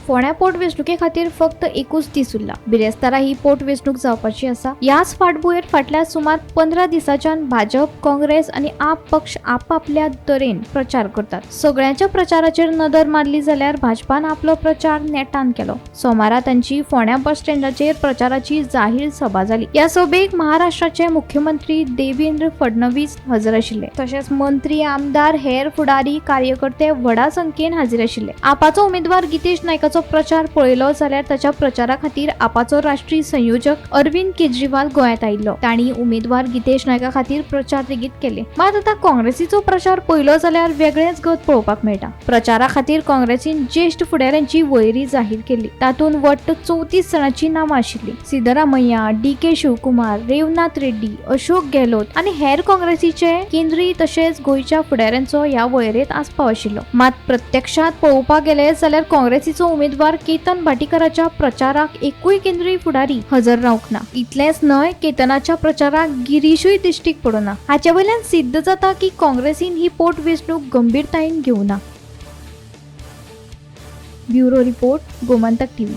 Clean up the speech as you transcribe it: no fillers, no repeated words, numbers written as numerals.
फोंड्या पोटवेंचणुके खातीर फक्त एकूच दीस उरला। बिरेस्तारा ही पोटवेंचणूक जावपाची आसा। ह्याच फाटभुंयेर फाटल्या सुमार 15 दिसांच्यान भाजप, काँग्रेस आणि आप पक्ष आपापल्या तरेन प्रचार करतात। सगळ्यांच्या प्रचाराचेर नदर मारली जाल्यार भाजपान आपलो प्रचार नेटान केलो। सोमारा तांची फोंड्या बस स्टँडाचेर प्रचाराची जाहीर सभा जाली। ह्या सभेक महाराष्ट्राचे मुख्यमंत्री देवेंद्र फडणवीस हजर आशिल्ले, तशेंच मंत्री, आमदार, हेर फुडारी, कार्यकर्ते व्हडा संख्येन हाजीर आशिल्ले। आपाचो उमेदवार गितेश नायकाचो प्रचार पळयलो जाल्यार ताच्या प्रचारा खातीर आपाचो राष्ट्रीय संयोजक अरविंद केजरीवाल गोंयांत आयिल्लो। तांणी उमेदवार गितेश नायका खातीर प्रचार लेगीत केले। मात आतां काँग्रेसीचो प्रचार पळयलो जाल्यार वेगळेच गत पळोवपाक मेळटा। प्रचारा खातीर काँग्रेसीन ज्येष्ठ फुडाऱ्यांची वळेरी जाहीर केली। तातूंत वट्ट 34 जाणांची नांवां आशिल्ली। सिद्धरामय्या, DK शिवकुमार, रेवनाथ रेड्डी, अशोक गेहलोत आनी हेर काँग्रेसीचे केंद्रीय तशेंच गोंयच्या फुडाऱ्यांचो ह्या वळेरेंत आस्पाव आशिल्लो। मात प्रत्यक्षात पळोवपाक गेले जाल्यार काँग्रेसीचो उमेदवार केतन भाटीकाराच्या प्रचाराक एकूय केंद्रीय फुडारी हजर रावंक ना। इतलेंच न्हय, केतनाच्या प्रचाराक गिरीशूय दिश्टीक पडना। हाचे वयल्यान सिद्ध जाता की काँग्रेसीन ही पोटवेंचणूक गंभीरतायेन घेवना। Bureau report, Gomantak TV।